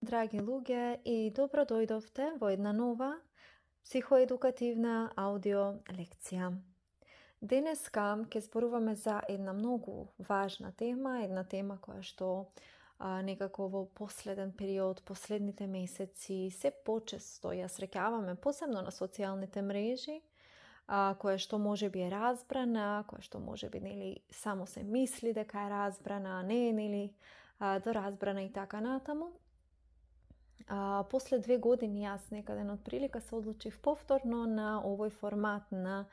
Драги луѓе, и добро дојдовте во една нова психоедукативна аудио лекција. Денеска ќе зборуваме за една многу важна тема, една тема која што некако во последен период, последните месеци, се почесто ја среќаваме, посебно на социјалните мрежи, која што може би е разбрана, која што може би само се мисли дека е разбрана, а не е доразбрана и така натаму. После 2 години јас некаден од прилика се одлучив повторно на овој формат на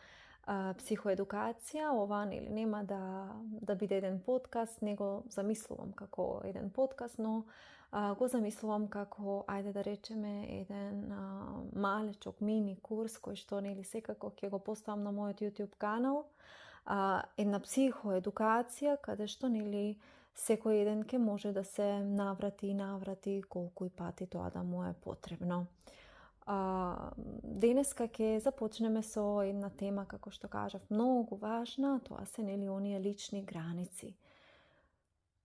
психоедукација. Ова нема да биде еден подкаст, него замислувам како еден подкаст, но го замислувам како, ајде да речеме, еден малечок мини курс кој што секако ќе го поставам на мојот YouTube канал. Една психоедукација каде што секој еден ќе може да се наврати колку и пати тоа да му е потребно. Денеска ќе започнеме со една тема, како што кажав, многу важна, тоа се оние лични граници.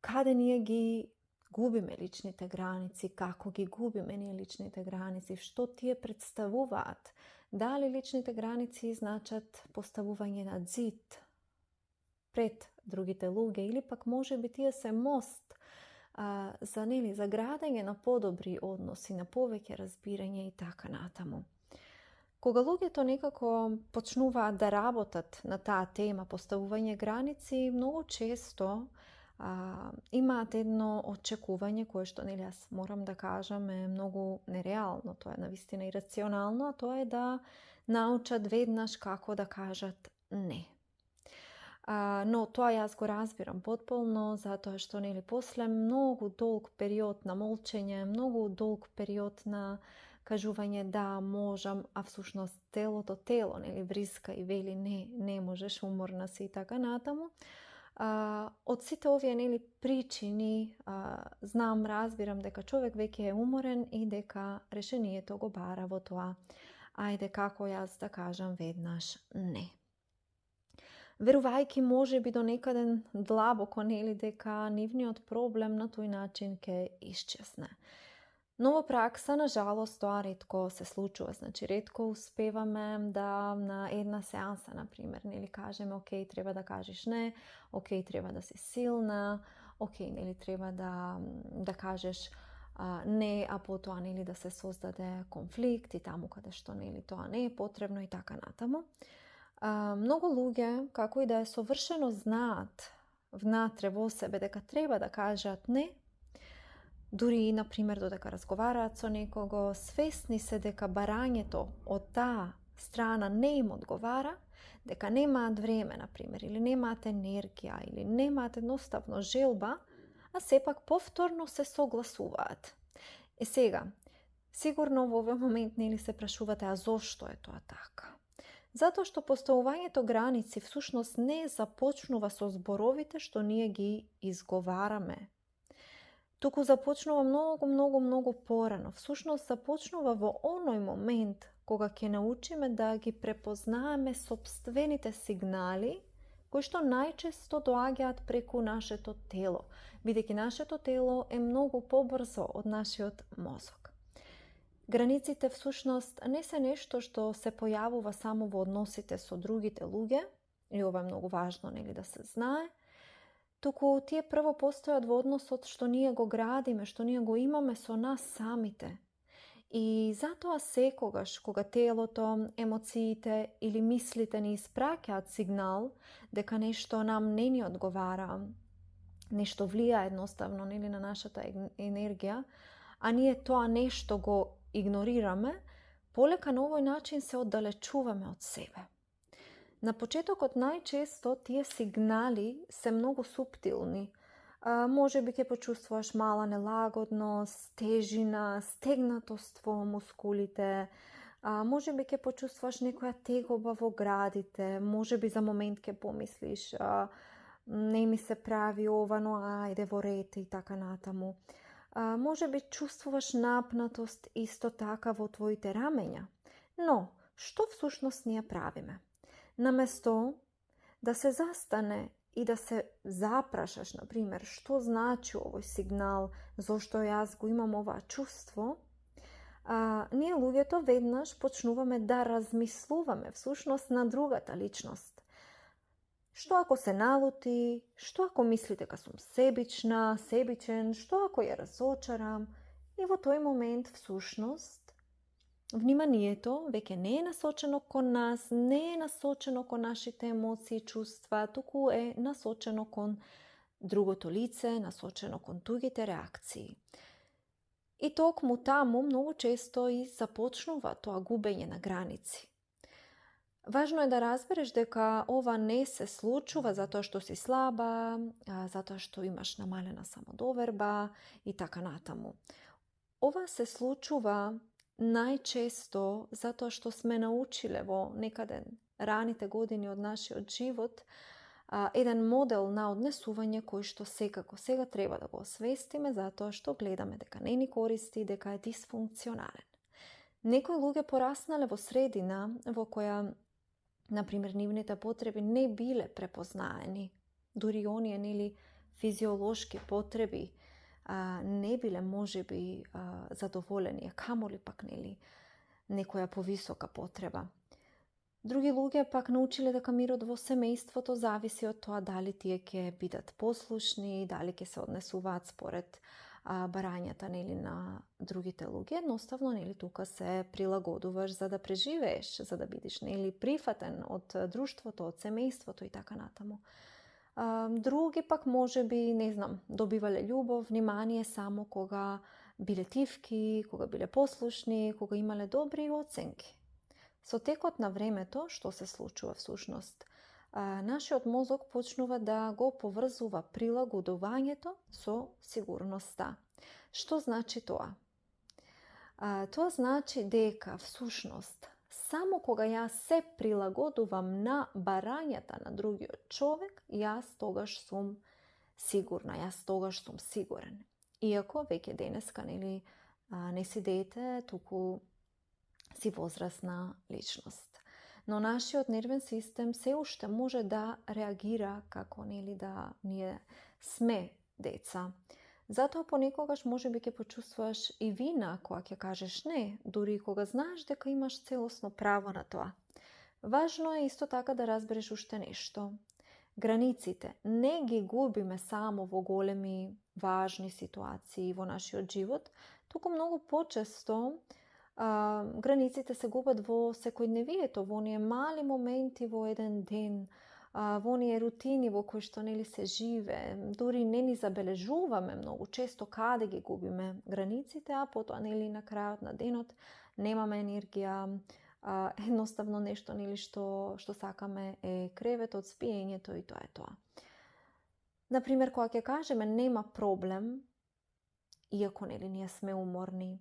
Каде ние ги губиме личните граници, како ги губиме ние личните граници, што тие представуваат? Дали личните граници значат поставување на ѕид пред другите луѓе, или пак може би тие се мост за градење на подобри односи, на повеќе разбирање и така натаму. Кога луѓето некако почнуваат да работат на таа тема, поставување граници, многу често имаат едно очекување кое што јас морам да кажам е многу нереално, тоа е навистина ирационално, а тоа е да научат веднаш како да кажат не. Но тоа јас го разбирам потполно, затоа што после многу долг период на молчење, многу долг период на кажување да, можам, а всушност тело вриска и вели не можеш, уморна си и така натаму. Од сите овие причини знам, разбирам дека човек веќе е уморен и дека решението го бара во тоа. Ајде како јас да кажам веднаш не. Верувајќи може би до некаден длабоко дека нивниот проблем на тој начин ќе исчезне. Но во пракса, на жалост, тоа ретко се случува. Значи, ретко успеваме да на една сеанса, например, кажеме, окей, треба да кажеш не, окей, треба да си силна, окей, треба да кажеш не, а потоа да се создаде конфликт и таму каде што тоа не е потребно и така натаму. Многу луѓе, како и да е совршено знаат внатре во себе дека треба да кажат не, дури, например, додека разговараат со некого, свесни се дека барањето од таа страна не им одговара, дека немаат време, например, или немаат енергија, или немаат едноставно желба, а сепак повторно се согласуваат. Сега, сигурно во овој момент се прашувате, а зошто е тоа така? Затоа што поставувањето граници всушност не започнува со зборовите што ние ги изговараме. Туку започнува многу порано. Всушност започнува во оној момент кога ќе научиме да ги препознаеме сопствените сигнали кои што најчесто доаѓаат преку нашето тело, бидејќи нашето тело е многу побрзо од нашиот мозок. Границите всушност не се нешто што се појавува само во односите со другите луѓе, и ова е многу важно да се знае, туку тие прво постојат во односот што ние го градиме, што ние го имаме со нас самите. И затоа секогаш кога телото, емоциите или мислите ни испраќаат сигнал дека нешто нам не ни одговара, нешто влија едноставно на нашата енергија, а ние тоа нешто го игнорираме, полека на овој начин се оддалечуваме од себе. На почетокот најчесто тие сигнали се многу суптилни. Може би ќе почувствуваш мала нелагодност, тежина, стегнатост во мускулите, може би ќе почувствуваш некоја тегоба во градите, може би за момент ќе помислиш не ми се прави ова, но ајде во ред и така натаму. Може би чувствуваш напнатост исто така во твоите рамења. Но, што всушност ние правиме? Наместо да се застане и да се запрашаш, например, што значи овој сигнал, зошто јас го имам ова чувство, ние луѓето веднаш почнуваме да размислуваме всушност на другата личност. Што ако се налути, што ако мисли дека сум себична, себичен, што ако ја разочарам, и во тој момент всушност вниманието веќе не е насочено кон нас, не е насочено кон нашите емоции и чувства, туку е насочено кон другото лице, насочено кон тугите реакции. И токму таму многу често и започнува тоа губење на граници. Важно е да разбереш дека ова не се случува затоа што си слаба, затоа што имаш намалена самодоверба и така натаму. Ова се случува најчесто затоа што сме научиле во некаде раните години од нашиот живот еден модел на однесување кој што секако сега треба да го освестиме затоа што гледаме дека не ни користи, дека е дисфункционален. Некои луѓе пораснале во средина во која, например, нивните потреби не биле препознаени, дури оние нели физиолошки потреби не биле можеби задоволени, камоли пак нели некоја повисока потреба. Други луѓе пак научиле дека мирот во семејството зависи од тоа дали тие ќе бидат послушни, дали ќе се однесуваат според барањата нели на другите луѓе. Едноставно нели тука се прилагодуваш за да преживееш, за да бидеш нели прифатен од друштвото, од семејството и така натаму. Други пак можеби, не знам, добивале љубов, внимание само кога биле тивки, кога биле послушни, кога имале добри оценки. Со текот на времето, што се случува всушност? Нашиот мозок почнува да го поврзува прилагодувањето со сигурноста. Што значи тоа? Тоа значи дека всушност само кога јас се прилагодувам на барањата на другиот човек, јас тогаш сум сигурна, јас тогаш сум сигурен. Иако веќе денеска нели не си дете, туку си возрасна личност. Но нашиот нервен систем се уште може да реагира како нели да ние сме деца. Затоа понекогаш можеби ќе почувствуваш и вина кога ќе кажеш не, дури кога знаеш дека имаш целосно право на тоа. Важно е исто така да разбереш уште нешто. Границите не ги губиме само во големи, важни ситуации во нашиот живот, туку многу почесто границите се губат во секојдневието, во оние мали моменти во еден ден, во оние рутини во кои што нели се живе, дури не ни забележуваме многу често каде ги губиме границите, а потоа нели на крајот на денот немаме енергија, едноставно нешто нели што сакаме е креветот, спиењето и тоа е тоа. Например, кога ќе кажеме нема проблем, иако нели ние сме уморни,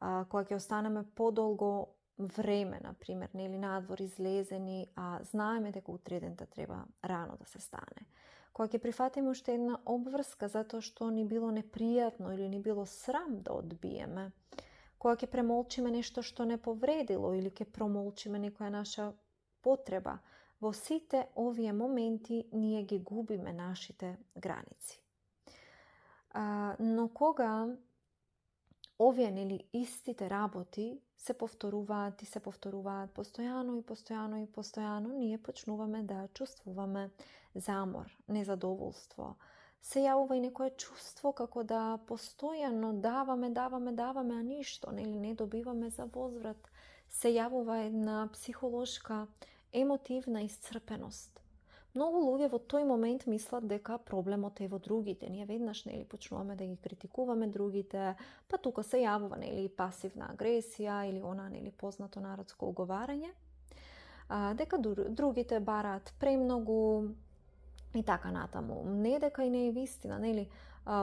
кога ќе останеме подолго време, например, нели надвор излезени, знаеме дека утредента треба рано да се стане. Кога ќе прифатиме уште една обврска затоа што ни било непријатно или ни било срам да одбиеме, кога ќе премолчиме нешто што не повредило или ќе промолчиме некоја наша потреба, во сите овие моменти ние ги губиме нашите граници. Но кога овие нели истите работи се повторуваат и се повторуваат постојано и постојано и постојано, ние почнуваме да чувствуваме замор, незадоволство. Се јавува и некое чувство како да постојано даваме, а ништо, нели не добиваме за возврат. Се јавува една психолошка, емотивна исцрпеност. Многу луѓе во тој момент мислат дека проблемот е во другите. Ние веднаш нели почнуваме да ги критикуваме другите, па тука се јавува нели пасивна агресија или она нели познато народско уговарање, дека другите бараат премногу и така натаму. Не дека и не е вистина, нели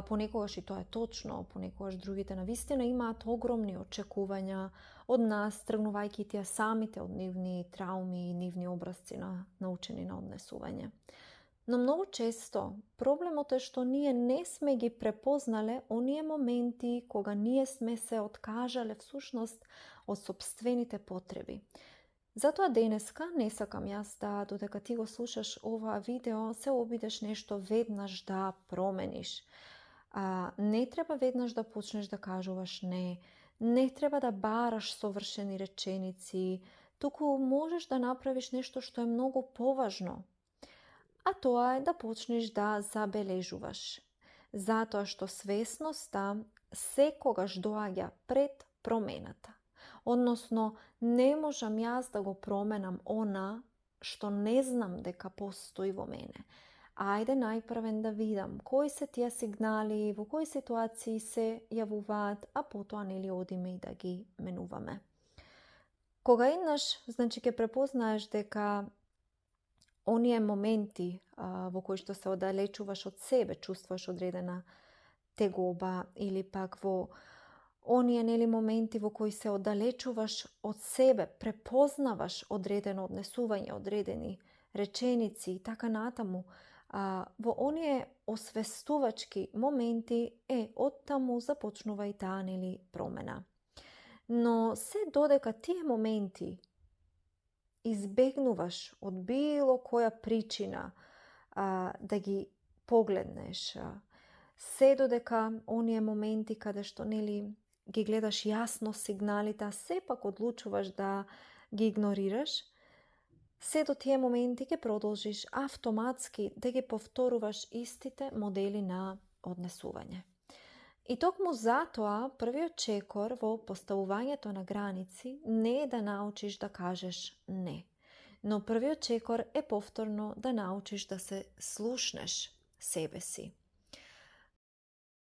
понекогаш и тоа е точно, понекогаш другите навистина имаат огромни очекувања од нас, тргнувајќи тие самите од нивни трауми и нивни образци на научени на однесување. Но многу често проблемот е што ние не сме ги препознале оние моменти кога ние сме се откажале всушност од сопствените потреби. Затоа денеска не сакам јас да додека ти го слушаш ова видео се обидеш нешто веднаш да промениш. Не треба веднаш да почнеш да кажуваш не треба да бараш совршени реченици, туку можеш да направиш нешто што е многу поважно. А тоа е да почнеш да забележуваш. Затоа што свесноста секогаш доаѓа пред промената. Односно, не можам јас да го променам она што не знам дека постои во мене. Ајде најпрвен да видам кои се тие сигнали, во кои ситуации се јавуваат, а потоа нели одиме и да ги менуваме. Кога еднаш, значи ќе препознаеш дека оние моменти во кои што се оддалечуваш од себе, чувствуваш одредена тегоба или пак во оние нели моменти во кои се оддалечуваш од себе, препознаваш одредено однесување, одредени реченици и така натаму, во оние освестувачки моменти оттаму започнува и таа нели промена. Но се додека тие моменти избегнуваш од било која причина да ги погледнеш, се додека оние моменти каде што нели ги гледаш јасно сигналите, а сепак одлучуваш да ги игнорираш, се до тие моменти ќе продолжиш автоматски да ги повторуваш истите модели на однесување. И токму затоа првиот чекор во поставувањето на граници не е да научиш да кажеш не, но првиот чекор е повторно да научиш да се слушнеш себе си.